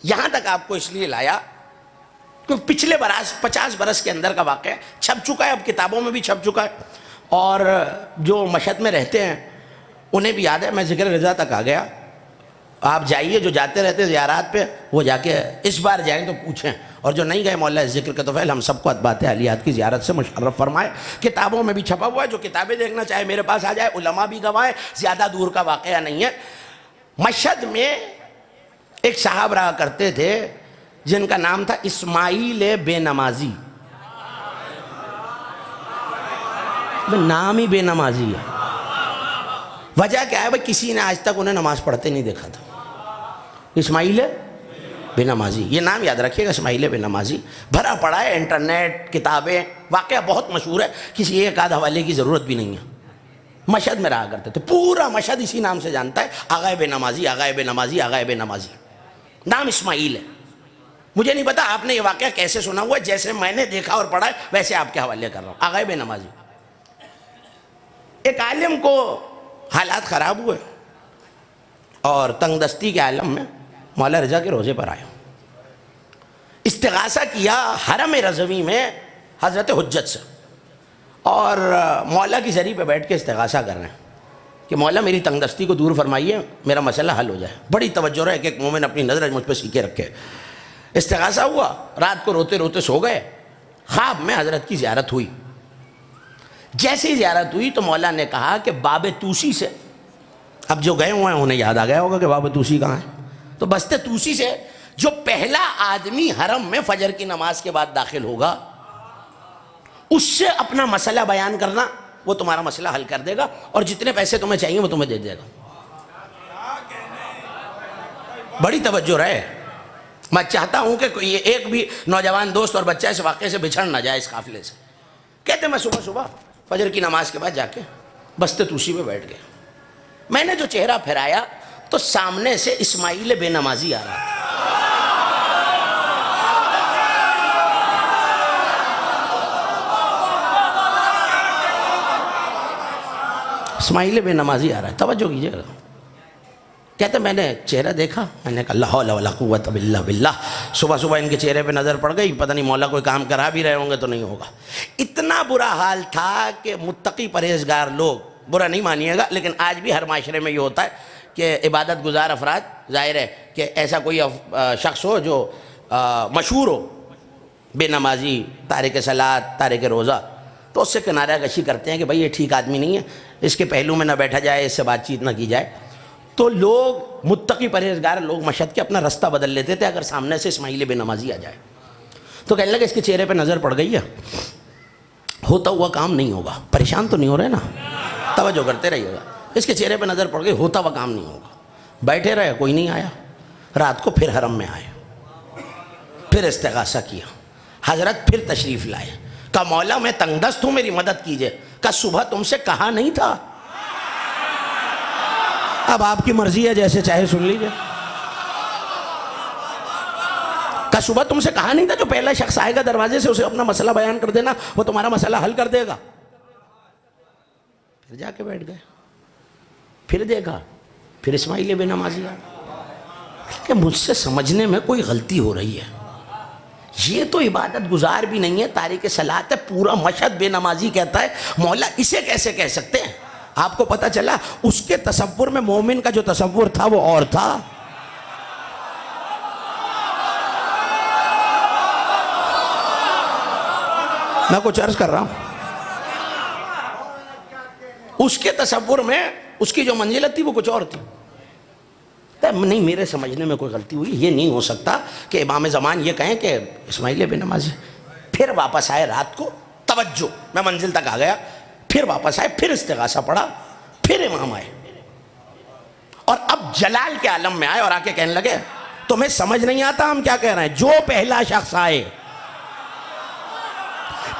यहां तक आपको इसलिए लाया क्योंकि पिछले 50 बरस के अंदर का वाक़या छप चुका है, अब किताबों में भी छप चुका है, और जो मशहद में रहते हैं उन्हें भी याद है। मैं ज़िक्र रज़ा तक आ गया, आप जाइए, जो जाते रहते हैं ज़ियारात पे वो जाके इस बार जाएं तो पूछें, और जो नहीं गए मौला ज़िक्र के तोफ़ैल हम सबको अतबात अहलियात की ज़ियारत से मुशर्रफ फरमाए। किताबों में भी छपा हुआ है, जो किताबें देखना चाहे मेरे पास आ जाए, उलमा भी गवाएं, ज़्यादा दूर का वाक़या नहीं है। मशहद में एक साहब रहा करते थे जिनका नाम था इस्माइल बेनमाजी। नाम ही बेनमाजी है। वजह क्या है भाई, किसी ने आज तक उन्हें नमाज पढ़ते नहीं देखा था। इस्माइल बेनमाजी, ये नाम याद रखिएगा, इस्माइल बेनमाजी। भरा पड़ा है इंटरनेट, किताबें, वाक़या बहुत मशहूर है, किसी एक आध हवाले की ज़रूरत भी नहीं है। मशहद में रहा करते थे, पूरा मशहद इसी नाम से जानता है, आगाए बेनमाजी, आगाए बेनमाजी, आगाए बेनमाजी। नाम इस्माइल है। मुझे नहीं पता आपने ये वाक़या कैसे सुना हुआ है, जैसे मैंने देखा और पढ़ा है वैसे आपके हवाले कर रहा हूँ। आगाए बेनमाजी, एक आलिम को हालात ख़राब हुए और तंगदस्ती के आलम में मौला रज़ा के रोज़े पर आए, इस्तिग़ासा किया हरम रज़वी में हज़रत हुज्जत से, और मौला की ज़री पे बैठ के इस्तिग़ासा कर रहे हैं कि मौला मेरी तंगदस्ती को दूर फरमाइए, मेरा मसला हल हो जाए। बड़ी तवज्जो रहे कि एक मोमिन अपनी नज़र मुझ पर सीखे रखे। इस्तिग़ासा हुआ, रात को रोते रोते सो गए। ख्वाब में हज़रत की ज़ियारत हुई। जैसे ही ज़ियारत हुई तो मौला ने कहा कि बाबे तूसी से, अब जो गए हुए हैं उन्हें याद आ गया होगा कि बाबे तूसी कहाँ है, तो बस्ते तूसी से जो पहला आदमी हरम में फजर की नमाज के बाद दाखिल होगा उससे अपना मसला बयान करना, वो तुम्हारा मसला हल कर देगा और जितने पैसे तुम्हें चाहिए वो तुम्हें दे देगा। बड़ी तवज्जो रहे। मैं चाहता हूं कि ये एक भी नौजवान दोस्त और बच्चा इस वाक़े से बिछड़ ना जाए, इस काफिले से। कहते मैं सुबह सुबह फजर की नमाज के बाद जाके बस्ते तूसी में बैठ गया। मैंने जो चेहरा फिराया तो सामने से इस्माइल बेनमाजी आ रहा था। इस्माइल बेनमाजी आ रहा है, तवज्जो कीजिएगा। कहते मैंने चेहरा देखा, मैंने कहा ला हौला वला कुव्वत इल्ला बिल्लाह। सुबह सुबह इनके चेहरे पे नज़र पड़ गई, पता नहीं मौला कोई काम करा भी रहे होंगे तो नहीं होगा। इतना बुरा हाल था कि मुत्तकी परहेजगार लोग, बुरा नहीं मानिएगा लेकिन आज भी हर माशरे में ये होता है कि इबादत गुजार अफराद, जाहिर है कि ऐसा कोई शख्स हो जो मशहूर हो बेनमाजी, तारिक सलात, तारिक रोज़ा, तो उससे किनारा कशी करते हैं कि भाई ये ठीक आदमी नहीं है, इसके पहलू में ना बैठा जाए, इससे बातचीत ना की जाए। तो लोग, मुत्तकी परहेजगार लोग मशहद के अपना रास्ता बदल लेते थे अगर सामने से इस्माइल बेनमाजी आ जाए। तो कहने लगे इसके चेहरे पे नज़र पड़ गई है, होता हुआ काम नहीं होगा। परेशान तो नहीं हो रहे ना, तवज्जो करते रहिएगा। इसके चेहरे पे नज़र पड़ गई, होता हुआ काम नहीं होगा। बैठे रहे, कोई नहीं आया। रात को फिर हरम में आए, फिर इस्तिग़ासा किया, हज़रत फिर तशरीफ़ लाए। कहा मौला मैं तंगदस्त हूँ, मेरी मदद कीजिए। कहा सुबह तुमसे कहा नहीं था? अब आपकी मर्जी है, जैसे चाहे सुन लीजिए। कहा सुबह तुमसे कहा नहीं था जो पहला शख्स आएगा दरवाजे से उसे अपना मसला बयान कर देना, वो तुम्हारा मसला हल कर देगा। फिर जाके बैठ गए, फिर देखा, फिर इस्माइल बेनमाजी आ कि मुझसे समझने में कोई गलती हो रही है, ये तो इबादत गुजार भी नहीं है, तारिक सलात है। पूरा मशहद बेनमाजी कहता है, मौला इसे कैसे कह सकते हैं? आपको पता चला उसके तसव्वुर में मोमिन का जो तसव्वुर था वो और था। मैं कुछ अर्ज कर रहा हूं, उसके तसव्वुर में उसकी जो मंजिलत थी वो कुछ और थी। नहीं, मेरे समझने में कोई गलती हुई, ये नहीं हो सकता कि इमाम ज़मान ये कहें कि इस्माइल बेनमाजी। फिर वापस आए रात को, तवज्जो, मैं मंजिल तक आ गया, फिर वापस आए, फिर इस्तिग़ासा पढ़ा, फिर इमाम आए और अब जलाल के आलम में आए और आके कहने लगे तुम्हें समझ नहीं आता हम क्या कह रहे हैं? जो पहला शख्स आए,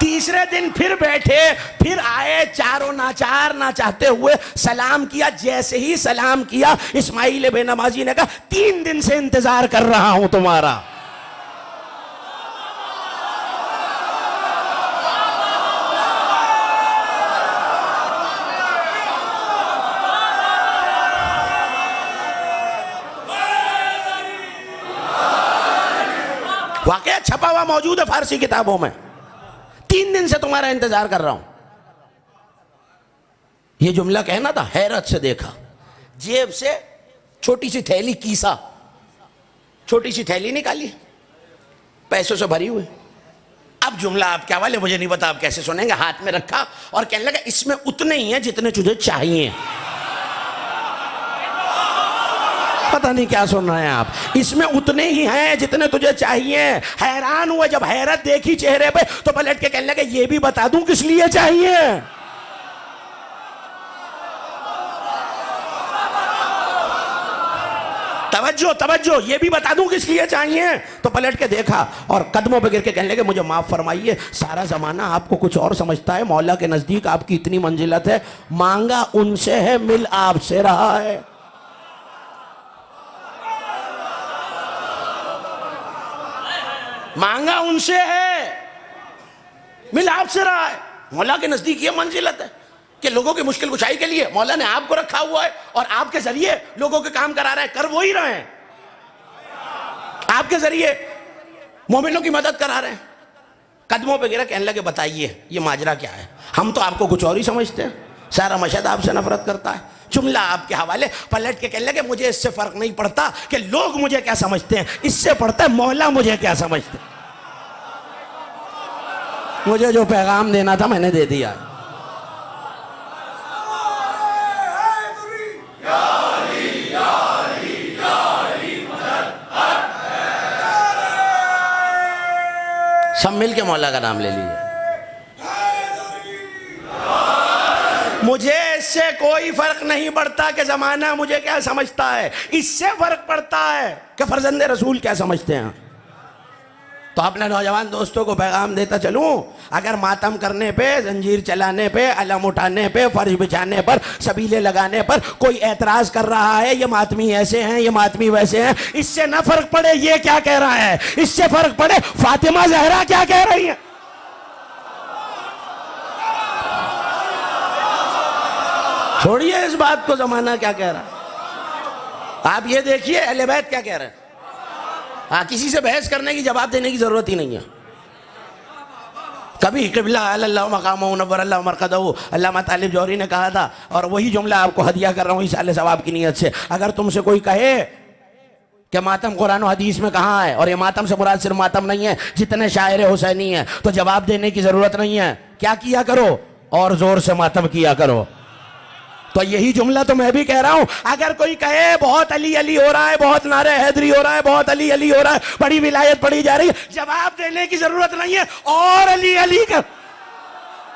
तीसरे दिन फिर बैठे, फिर आए, चारों नाचार ना चाहते हुए सलाम किया। जैसे ही सलाम किया इस्माइल बेनमाजी ने कहा 3 दिन से इंतजार कर रहा हूं तुम्हारा। वाकया छपा हुआ मौजूद है फारसी किताबों में। 3 दिन से तुम्हारा इंतजार कर रहा हूं। ये जुमला कहना था, हैरत से देखा, जेब से छोटी सी थैली कीसा, छोटी सी थैली निकाली, पैसों से भरी हुई। अब जुमला आप क्या वाले मुझे नहीं पता आप कैसे सुनेंगे, हाथ में रखा और कहने लगा इसमें उतने ही हैं जितने तुझे चाहिए। पता नहीं क्या सुन रहे हैं आप, इसमें उतने ही हैं जितने तुझे चाहिए। हैरान हुआ जब हैरत देखी चेहरे पे, तो पलट के कहने लगे ये भी बता दूं किस लिए चाहिए। तवज्जो तवज्जो, ये भी बता दूं किस लिए चाहिए। तो पलट के देखा और कदमों पे गिर के कहने लगे मुझे माफ फरमाइए, सारा जमाना आपको कुछ और समझता है, मौला के नजदीक आपकी इतनी मंजिलत है, मांगा उनसे है मिल आपसे रहा है। मांगा उनसे है मिल आपसे रहा है। मौला के नजदीक ये मंजिलत है कि लोगों की मुश्किल कुशाई के लिए मौला ने आपको रखा हुआ है और आपके जरिए लोगों के काम करा रहे हैं, कर वो ही रहे हैं, आपके जरिए मोमिनों की मदद करा रहे हैं। कदमों पे गिरा, कहने लगे बताइए ये माजरा क्या है, हम तो आपको कुछ और ही समझते हैं, सारा मशहद आपसे नफरत करता है। जुमला आपके हवाले, पलट के कहने लगे मुझे इससे फर्क नहीं पड़ता कि लोग मुझे क्या समझते हैं, इससे पड़ता है मौला मुझे क्या समझते हैं। मुझे जो पैगाम देना था मैंने दे दिया। सब मिल के मौला का नाम ले लीजिए। मुझे इससे कोई फर्क नहीं पड़ता कि जमाना मुझे क्या समझता है, इससे फर्क पड़ता है कि फर्जंदे रसूल क्या समझते हैं। तो अपने नौजवान दोस्तों को पैगाम देता चलूं, अगर मातम करने पे, जंजीर चलाने पे, अलम उठाने पे, फर्श बिछाने पर, सबीले लगाने पर कोई एतराज कर रहा है ये मातमी ऐसे हैं, ये मातमी वैसे हैं, इससे ना फर्क पड़े ये क्या कह रहा है, इससे फर्क पड़े फातिमा जहरा क्या कह रही है। छोड़िए इस बात को जमाना क्या कह रहा है, आप ये देखिए अहले बैत क्या कह रहे हैं। हाँ, किसी से बहस करने की, जवाब देने की जरूरत ही नहीं है। कभी क़िबला अल्लाह मक़ामहु मुनव्वर अल्लाह मरक़दहु अल्लामा तालिब जौहरी ने कहा था, और वही जुमला आपको हदिया कर रहा हूँ इसाले सवाब की नीयत से। अगर तुमसे कोई कहे कि मातम कुरान और हदीस में कहाँ है, और ये मातम से मुराद सिर्फ मातम नहीं है, जितने शायर हुसैनी हैं, तो जवाब देने की जरूरत नहीं है। क्या किया करो, और जोर से मातम किया करो। तो यही जुमला तो मैं भी कह रहा हूं, अगर कोई कहे बहुत अली अली हो रहा है, बहुत नारे हैदरी हो रहा है, बहुत अली अली हो रहा है, बड़ी विलायत पढ़ी जा रही है, जवाब देने की जरूरत नहीं है, और अली अली का